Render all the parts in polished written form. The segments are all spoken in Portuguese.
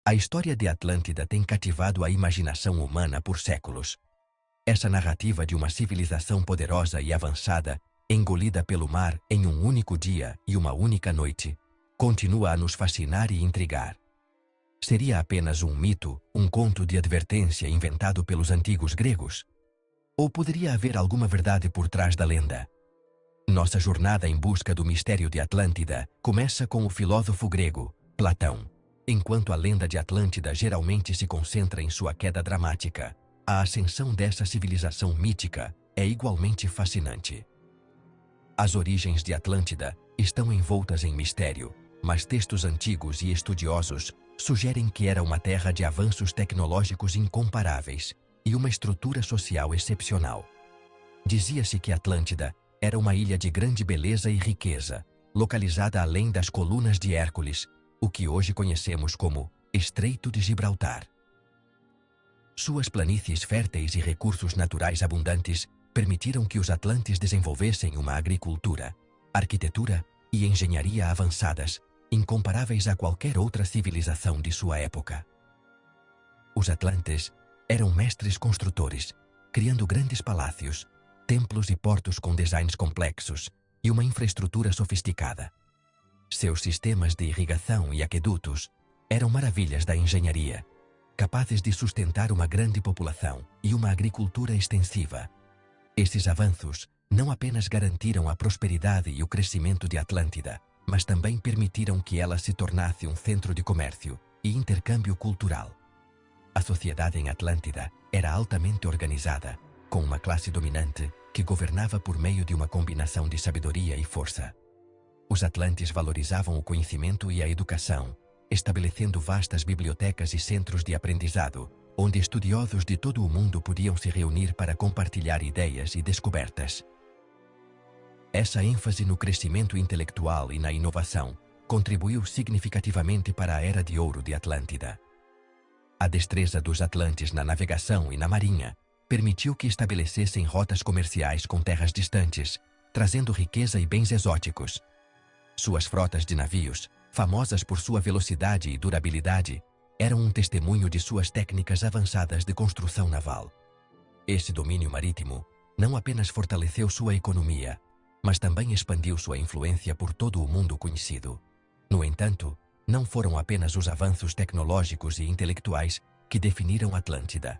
A história de Atlântida tem cativado a imaginação humana por séculos. Essa narrativa de uma civilização poderosa e avançada, engolida pelo mar em um único dia e uma única noite, continua a nos fascinar e intrigar. Seria apenas um mito, um conto de advertência inventado pelos antigos gregos? Ou poderia haver alguma verdade por trás da lenda? Nossa jornada em busca do mistério de Atlântida começa com o filósofo grego, Platão. Enquanto a lenda de Atlântida geralmente se concentra em sua queda dramática, a ascensão dessa civilização mítica é igualmente fascinante. As origens de Atlântida estão envoltas em mistério, mas textos antigos e estudiosos sugerem que era uma terra de avanços tecnológicos incomparáveis e uma estrutura social excepcional. Dizia-se que Atlântida era uma ilha de grande beleza e riqueza, localizada além das colunas de Hércules, o que hoje conhecemos como Estreito de Gibraltar. Suas planícies férteis e recursos naturais abundantes permitiram que os atlantes desenvolvessem uma agricultura, arquitetura e engenharia avançadas, incomparáveis a qualquer outra civilização de sua época. Os atlantes eram mestres construtores, criando grandes palácios, templos e portos com designs complexos e uma infraestrutura sofisticada. Seus sistemas de irrigação e aquedutos eram maravilhas da engenharia, capazes de sustentar uma grande população e uma agricultura extensiva. Esses avanços não apenas garantiram a prosperidade e o crescimento de Atlântida, mas também permitiram que ela se tornasse um centro de comércio e intercâmbio cultural. A sociedade em Atlântida era altamente organizada, com uma classe dominante que governava por meio de uma combinação de sabedoria e força. Os atlantes valorizavam o conhecimento e a educação, estabelecendo vastas bibliotecas e centros de aprendizado, onde estudiosos de todo o mundo podiam se reunir para compartilhar ideias e descobertas. Essa ênfase no crescimento intelectual e na inovação contribuiu significativamente para a Era de Ouro de Atlântida. A destreza dos atlantes na navegação e na marinha permitiu que estabelecessem rotas comerciais com terras distantes, trazendo riqueza e bens exóticos. Suas frotas de navios, famosas por sua velocidade e durabilidade, eram um testemunho de suas técnicas avançadas de construção naval. Esse domínio marítimo não apenas fortaleceu sua economia, mas também expandiu sua influência por todo o mundo conhecido. No entanto, não foram apenas os avanços tecnológicos e intelectuais que definiram Atlântida.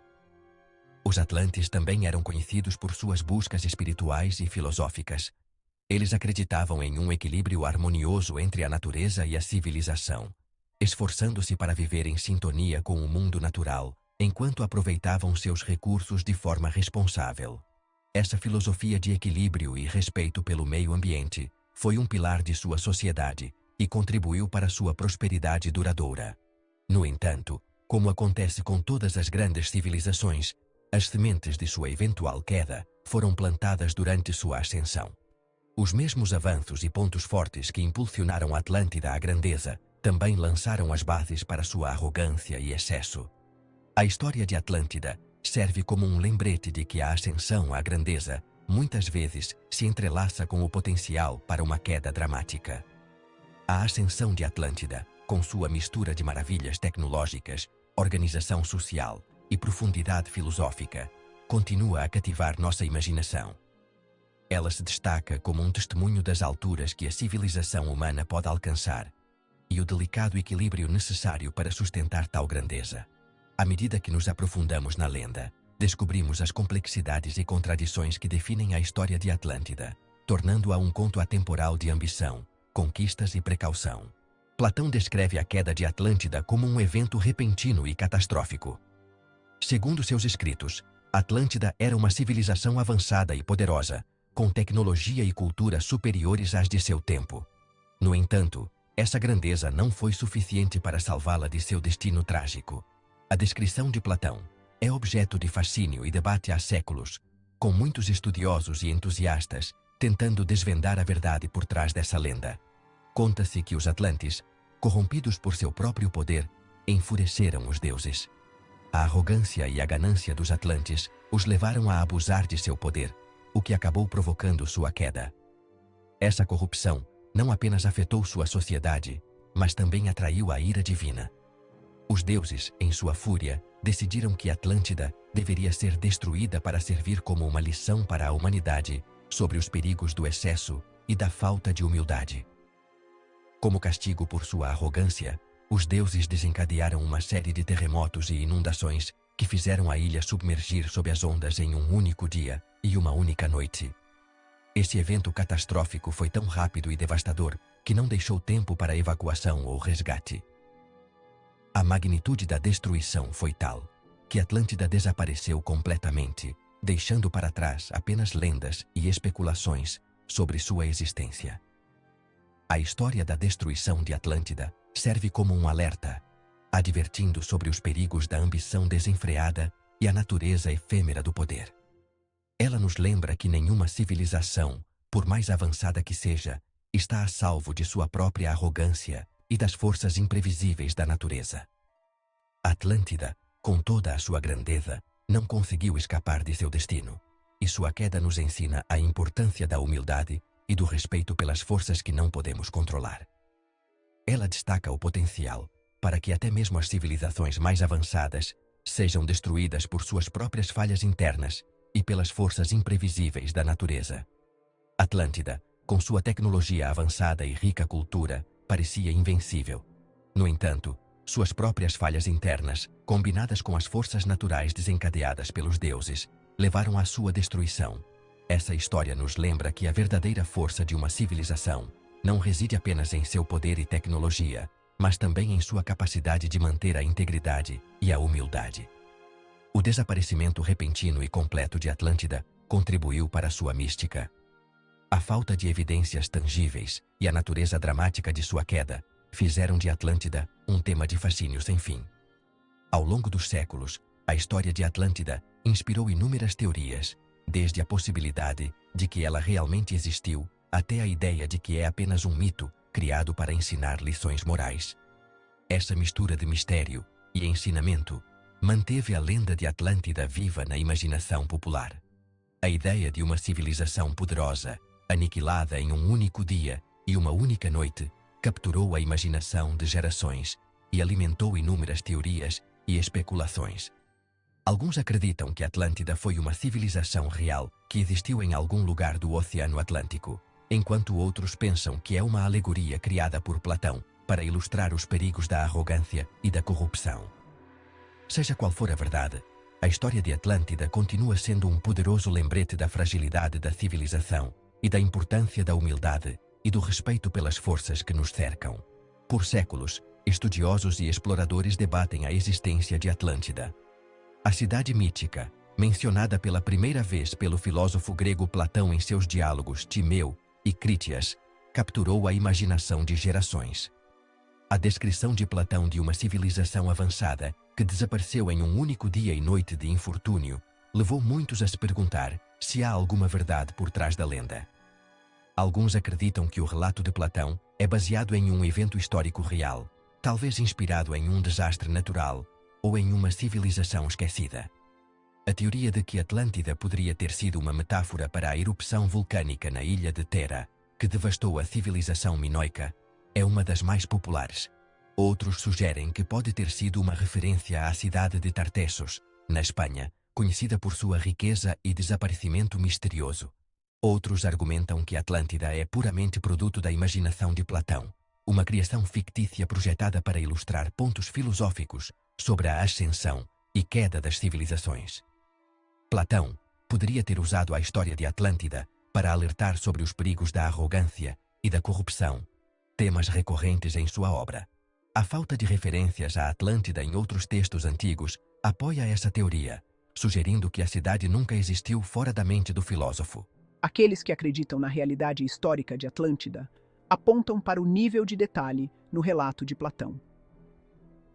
Os atlantes também eram conhecidos por suas buscas espirituais e filosóficas. Eles acreditavam em um equilíbrio harmonioso entre a natureza e a civilização, esforçando-se para viver em sintonia com o mundo natural, enquanto aproveitavam seus recursos de forma responsável. Essa filosofia de equilíbrio e respeito pelo meio ambiente foi um pilar de sua sociedade e contribuiu para sua prosperidade duradoura. No entanto, como acontece com todas as grandes civilizações, as sementes de sua eventual queda foram plantadas durante sua ascensão. Os mesmos avanços e pontos fortes que impulsionaram Atlântida à grandeza também lançaram as bases para sua arrogância e excesso. A história de Atlântida serve como um lembrete de que a ascensão à grandeza muitas vezes se entrelaça com o potencial para uma queda dramática. A ascensão de Atlântida, com sua mistura de maravilhas tecnológicas, organização social e profundidade filosófica, continua a cativar nossa imaginação. Ela se destaca como um testemunho das alturas que a civilização humana pode alcançar e o delicado equilíbrio necessário para sustentar tal grandeza. À medida que nos aprofundamos na lenda, descobrimos as complexidades e contradições que definem a história de Atlântida, tornando-a um conto atemporal de ambição, conquistas e precaução. Platão descreve a queda de Atlântida como um evento repentino e catastrófico. Segundo seus escritos, Atlântida era uma civilização avançada e poderosa, com tecnologia e cultura superiores às de seu tempo. No entanto, essa grandeza não foi suficiente para salvá-la de seu destino trágico. A descrição de Platão é objeto de fascínio e debate há séculos, com muitos estudiosos e entusiastas tentando desvendar a verdade por trás dessa lenda. Conta-se que os atlantes, corrompidos por seu próprio poder, enfureceram os deuses. A arrogância e a ganância dos atlantes os levaram a abusar de seu poder, o que acabou provocando sua queda. Essa corrupção não apenas afetou sua sociedade, mas também atraiu a ira divina. Os deuses, em sua fúria, decidiram que Atlântida deveria ser destruída para servir como uma lição para a humanidade sobre os perigos do excesso e da falta de humildade. Como castigo por sua arrogância, os deuses desencadearam uma série de terremotos e inundações que fizeram a ilha submergir sob as ondas em um único dia e uma única noite. Esse evento catastrófico foi tão rápido e devastador que não deixou tempo para evacuação ou resgate. A magnitude da destruição foi tal que Atlântida desapareceu completamente, deixando para trás apenas lendas e especulações sobre sua existência. A história da destruição de Atlântida serve como um alerta, advertindo sobre os perigos da ambição desenfreada e a natureza efêmera do poder. Ela nos lembra que nenhuma civilização, por mais avançada que seja, está a salvo de sua própria arrogância e das forças imprevisíveis da natureza. Atlântida, com toda a sua grandeza, não conseguiu escapar de seu destino, e sua queda nos ensina a importância da humildade e do respeito pelas forças que não podemos controlar. Ela destaca o potencial para que até mesmo as civilizações mais avançadas sejam destruídas por suas próprias falhas internas e pelas forças imprevisíveis da natureza. Atlântida, com sua tecnologia avançada e rica cultura, parecia invencível. No entanto, suas próprias falhas internas, combinadas com as forças naturais desencadeadas pelos deuses, levaram à sua destruição. Essa história nos lembra que a verdadeira força de uma civilização não reside apenas em seu poder e tecnologia, mas também em sua capacidade de manter a integridade e a humildade. O desaparecimento repentino e completo de Atlântida contribuiu para sua mística. A falta de evidências tangíveis e a natureza dramática de sua queda fizeram de Atlântida um tema de fascínio sem fim. Ao longo dos séculos, a história de Atlântida inspirou inúmeras teorias, desde a possibilidade de que ela realmente existiu até a ideia de que é apenas um mito criado para ensinar lições morais. Essa mistura de mistério e ensinamento manteve a lenda de Atlântida viva na imaginação popular. A ideia de uma civilização poderosa, aniquilada em um único dia e uma única noite, capturou a imaginação de gerações e alimentou inúmeras teorias e especulações. Alguns acreditam que Atlântida foi uma civilização real que existiu em algum lugar do Oceano Atlântico, enquanto outros pensam que é uma alegoria criada por Platão para ilustrar os perigos da arrogância e da corrupção. Seja qual for a verdade, a história de Atlântida continua sendo um poderoso lembrete da fragilidade da civilização e da importância da humildade e do respeito pelas forças que nos cercam. Por séculos, estudiosos e exploradores debatem a existência de Atlântida. A cidade mítica, mencionada pela primeira vez pelo filósofo grego Platão em seus diálogos Timeu e Crítias, capturou a imaginação de gerações. A descrição de Platão de uma civilização avançada que desapareceu em um único dia e noite de infortúnio levou muitos a se perguntar se há alguma verdade por trás da lenda. Alguns acreditam que o relato de Platão é baseado em um evento histórico real, talvez inspirado em um desastre natural ou em uma civilização esquecida. A teoria de que Atlântida poderia ter sido uma metáfora para a erupção vulcânica na ilha de Thera, que devastou a civilização minoica, é uma das mais populares. Outros sugerem que pode ter sido uma referência à cidade de Tartessos, na Espanha, conhecida por sua riqueza e desaparecimento misterioso. Outros argumentam que Atlântida é puramente produto da imaginação de Platão, uma criação fictícia projetada para ilustrar pontos filosóficos sobre a ascensão e queda das civilizações. Platão poderia ter usado a história de Atlântida para alertar sobre os perigos da arrogância e da corrupção, temas recorrentes em sua obra. A falta de referências à Atlântida em outros textos antigos apoia essa teoria, sugerindo que a cidade nunca existiu fora da mente do filósofo. Aqueles que acreditam na realidade histórica de Atlântida apontam para o nível de detalhe no relato de Platão.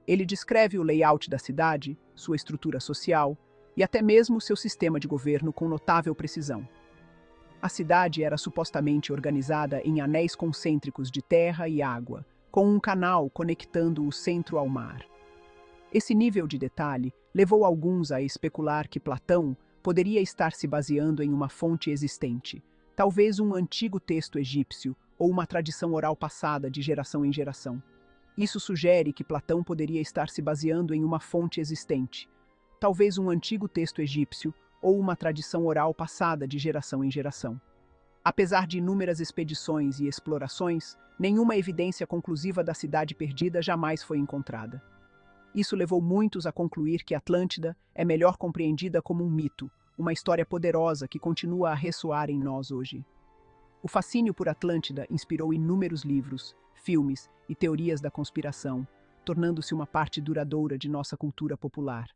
Ele descreve o layout da cidade, sua estrutura social e até mesmo seu sistema de governo com notável precisão. A cidade era supostamente organizada em anéis concêntricos de terra e água, com um canal conectando o centro ao mar. Esse nível de detalhe levou alguns a especular que Platão poderia estar se baseando em uma fonte existente, talvez um antigo texto egípcio ou uma tradição oral passada de geração em geração. Isso sugere que Platão poderia estar se baseando em uma fonte existente, talvez um antigo texto egípcio ou uma tradição oral passada de geração em geração. Apesar de inúmeras expedições e explorações, nenhuma evidência conclusiva da cidade perdida jamais foi encontrada. Isso levou muitos a concluir que Atlântida é melhor compreendida como um mito, uma história poderosa que continua a ressoar em nós hoje. O fascínio por Atlântida inspirou inúmeros livros, filmes e teorias da conspiração, tornando-se uma parte duradoura de nossa cultura popular.